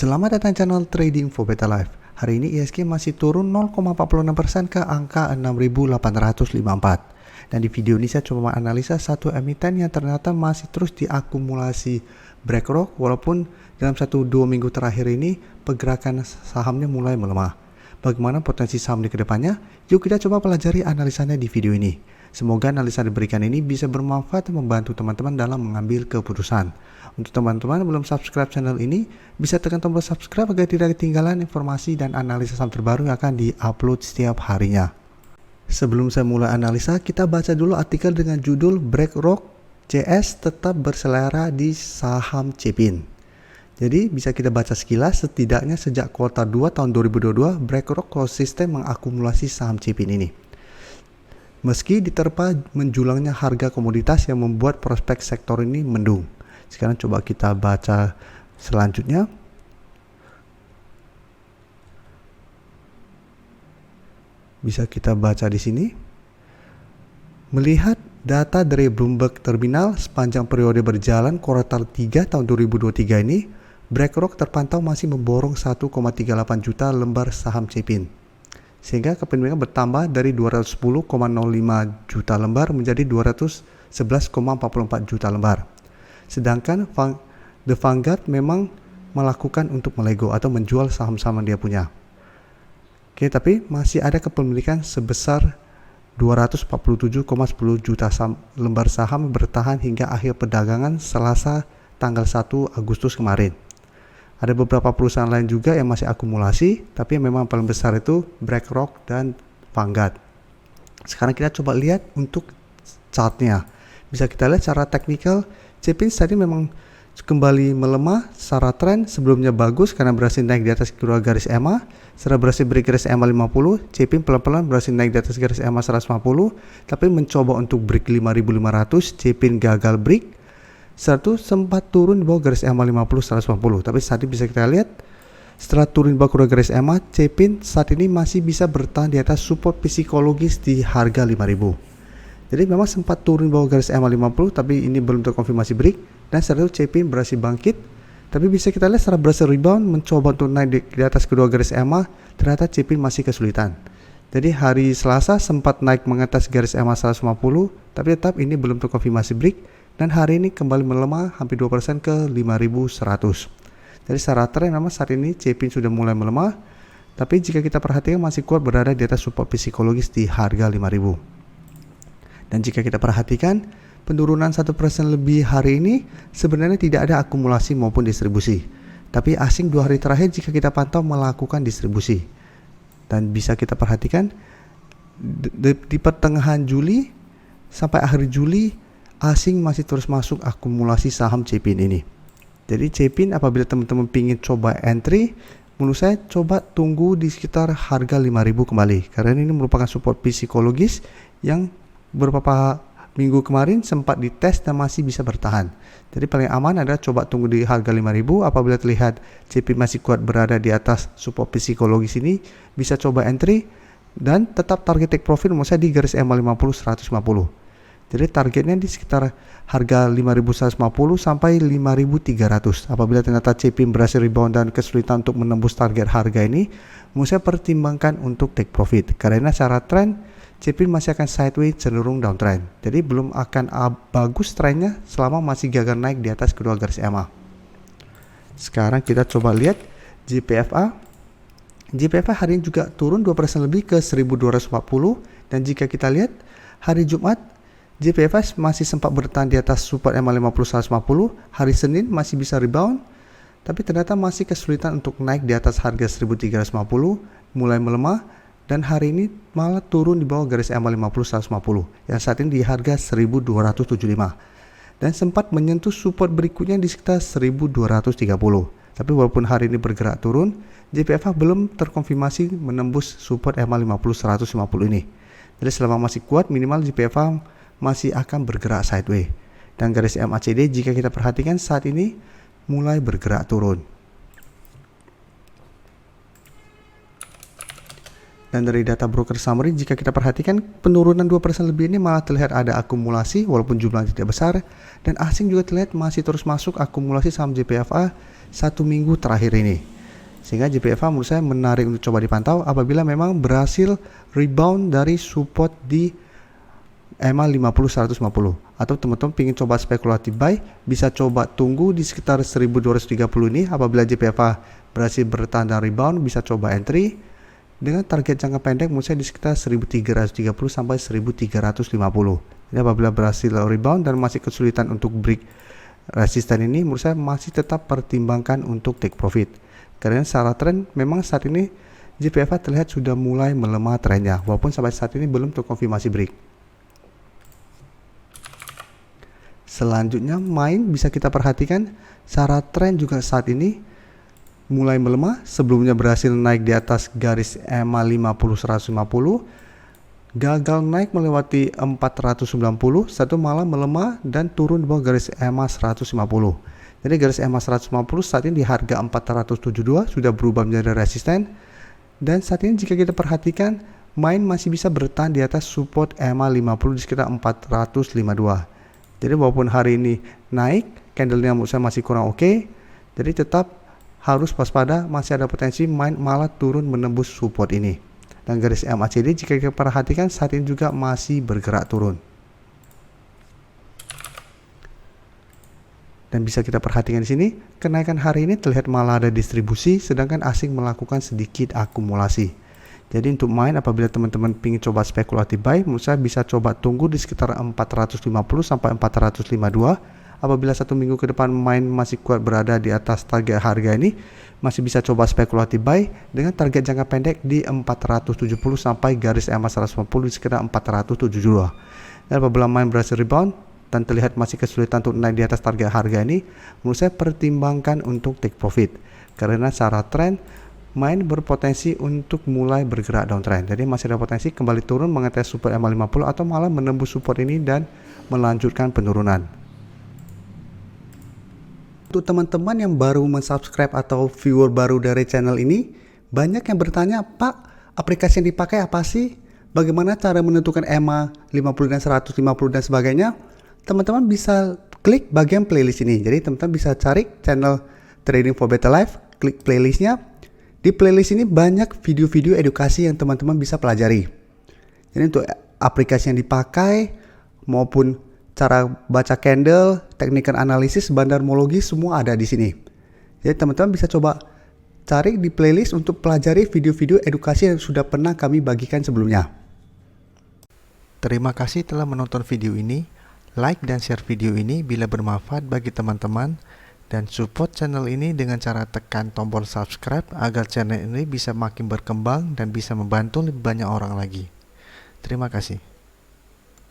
Selamat datang channel Trading for Better Life. Hari ini ISG masih turun 0,46% ke angka 6.854. Dan di video ini saya coba menganalisa satu emiten yang ternyata masih terus diakumulasi BlackRock, walaupun dalam 1-2 minggu terakhir ini pergerakan sahamnya mulai melemah. Bagaimana potensi saham di kedepannya? Yuk kita coba pelajari analisanya di video ini. Semoga analisa diberikan ini bisa bermanfaat dan membantu teman-teman dalam mengambil keputusan. Untuk teman-teman yang belum subscribe channel ini, bisa tekan tombol subscribe agar tidak ketinggalan informasi dan analisa saham terbaru yang akan di-upload setiap harinya. Sebelum saya mulai analisa, kita baca dulu artikel dengan judul BlackRock CS tetap berselera di saham Cepin. Jadi bisa kita baca sekilas, setidaknya sejak kuartal 2 tahun 2022, BlackRock konsisten mengakumulasi saham Cepin ini. Meski diterpa menjulangnya harga komoditas yang membuat prospek sektor ini mendung. Sekarang coba kita baca selanjutnya. Bisa kita baca di sini. Melihat data dari Bloomberg Terminal sepanjang periode berjalan kuartal 3 tahun 2023 ini, BlackRock terpantau masih memborong 1,38 juta lembar saham Cepin. Sehingga kepemilikan bertambah dari 210,05 juta lembar menjadi 211,44 juta lembar. Sedangkan The Vanguard memang melakukan untuk melego atau menjual saham-saham yang dia punya. Oke, tapi masih ada kepemilikan sebesar 247,10 juta lembar saham bertahan hingga akhir perdagangan Selasa tanggal 1 Agustus kemarin. Ada beberapa perusahaan lain juga yang masih akumulasi, tapi yang memang paling besar itu BlackRock dan Vanguard. Sekarang kita coba lihat untuk chartnya. Bisa kita lihat secara teknikal, Cepin tadi memang kembali melemah secara tren. Sebelumnya bagus karena berhasil naik di atas kedua garis EMA. Setelah berhasil break garis EMA 50, Cepin pelan-pelan berhasil naik di atas garis EMA 150, tapi mencoba untuk break 5.500, Cepin gagal break. Setelah itu sempat turun di bawah garis EMA 50 150, tapi saat ini bisa kita lihat setelah turun di bawah garis EMA, Cepin saat ini masih bisa bertahan di atas support psikologis di harga 5.000. Jadi memang sempat turun di bawah garis EMA 50, tapi ini belum terkonfirmasi break, dan setelah itu Cepin berhasil bangkit. Tapi bisa kita lihat setelah berhasil rebound mencoba untuk naik di atas kedua garis EMA, ternyata Cepin masih kesulitan. Jadi hari Selasa sempat naik mengatas garis EMA 150, tapi tetap ini belum terkonfirmasi break. Dan hari ini kembali melemah hampir 2% ke 5.100. Jadi secara tren memang saat ini Cepin sudah mulai melemah, tapi jika kita perhatikan masih kuat berada di atas support psikologis di harga 5.000. Dan jika kita perhatikan penurunan 1% lebih hari ini sebenarnya tidak ada akumulasi maupun distribusi. Tapi asing 2 hari terakhir jika kita pantau melakukan distribusi. Dan bisa kita perhatikan di pertengahan Juli sampai akhir Juli asing masih terus masuk akumulasi saham Cepin ini. Jadi Cepin apabila teman-teman ingin coba entry, menurut saya coba tunggu di sekitar harga 5.000 kembali. Karena ini merupakan support psikologis yang beberapa minggu kemarin sempat dites dan masih bisa bertahan. Jadi paling aman adalah coba tunggu di harga 5.000. Apabila terlihat Cepin masih kuat berada di atas support psikologis ini, bisa coba entry dan tetap target take profit menurut saya di garis EMA 50 150. Jadi targetnya di sekitar harga 5.150 sampai 5.300. Apabila ternyata Cepin berhasil rebound dan kesulitan untuk menembus target harga ini, menurut saya pertimbangkan untuk take profit. Karena secara tren Cepin masih akan sideways cenderung downtrend. Jadi belum akan bagus trennya selama masih gagal naik di atas kedua garis EMA. Sekarang kita coba lihat JPFA. JPFA hari ini juga turun 2% lebih ke 1.240. Dan jika kita lihat hari Jumat, JPFA masih sempat bertahan di atas support EMA 50 150, hari Senin masih bisa rebound, tapi ternyata masih kesulitan untuk naik di atas harga 1.350, mulai melemah, dan hari ini malah turun di bawah garis EMA 50 150, yang saat ini di harga 1.275, dan sempat menyentuh support berikutnya di sekitar 1.230. Tapi walaupun hari ini bergerak turun, JPFA belum terkonfirmasi menembus support EMA 50 150 ini. Jadi selama masih kuat, minimal JPFA masih akan bergerak sideways. Dan garis MACD jika kita perhatikan saat ini mulai bergerak turun. Dan dari data broker summary, jika kita perhatikan penurunan 2% lebih ini malah terlihat ada akumulasi walaupun jumlahnya tidak besar, dan asing juga terlihat masih terus masuk akumulasi saham JPFA 1 minggu terakhir ini. Sehingga JPFA menurut saya menarik untuk coba dipantau apabila memang berhasil rebound dari support di EMA 50-150. Atau teman-teman ingin coba spekulatif buy, bisa coba tunggu di sekitar 1230 ini. Apabila JPFA berhasil bertahan dan rebound, bisa coba entry dengan target jangka pendek menurut saya di sekitar 1330 sampai 1350. Ini apabila berhasil rebound dan masih kesulitan untuk break resisten ini, menurut saya masih tetap pertimbangkan untuk take profit. Karena secara tren memang saat ini JPFA terlihat sudah mulai melemah trennya, walaupun sampai saat ini belum terkonfirmasi break. Selanjutnya main bisa kita perhatikan secara tren juga saat ini mulai melemah. Sebelumnya berhasil naik di atas garis EMA 50-150, gagal naik melewati 490, satu malah melemah dan turun di bawah garis EMA 150. Jadi garis EMA 150 saat ini di harga 472 sudah berubah menjadi resisten, dan saat ini jika kita perhatikan main masih bisa bertahan di atas support EMA 50 di sekitar 452. Jadi walaupun hari ini naik, candlenya menurut saya masih kurang oke, jadi tetap harus waspada, masih ada potensi main malah turun menembus support ini. Dan garis MACD jika kita perhatikan saat ini juga masih bergerak turun. Dan bisa kita perhatikan di sini, kenaikan hari ini terlihat malah ada distribusi, sedangkan asing melakukan sedikit akumulasi. Jadi untuk main apabila teman-teman ingin coba spekulatif buy, menurut saya bisa coba tunggu di sekitar 450 sampai 452. Apabila 1 minggu ke depan main masih kuat berada di atas target harga ini, masih bisa coba spekulatif buy dengan target jangka pendek di 470 sampai garis EMA 150 di sekitar 472. Dan apabila main berhasil rebound dan terlihat masih kesulitan untuk naik di atas target harga ini, menurut saya pertimbangkan untuk take profit. Karena secara tren main berpotensi untuk mulai bergerak downtrend. Jadi masih ada potensi kembali turun mengetes support EMA 50 atau malah menembus support ini dan melanjutkan penurunan. Untuk teman-teman yang baru mensubscribe atau viewer baru dari channel ini, banyak yang bertanya, Pak, aplikasi yang dipakai apa sih? Bagaimana cara menentukan EMA 50 dan 150 dan sebagainya? Teman-teman bisa klik bagian playlist ini. Jadi teman-teman bisa cari channel Trading for Better Life, klik playlistnya. Di playlist ini banyak video-video edukasi yang teman-teman bisa pelajari. Jadi untuk aplikasi yang dipakai maupun cara baca candle, teknik analisis, bandarmologi semua ada di sini. Jadi teman-teman bisa coba cari di playlist untuk pelajari video-video edukasi yang sudah pernah kami bagikan sebelumnya. Terima kasih telah menonton video ini. Like dan share video ini bila bermanfaat bagi teman-teman, dan support channel ini dengan cara tekan tombol subscribe agar channel ini bisa makin berkembang dan bisa membantu lebih banyak orang lagi. Terima kasih.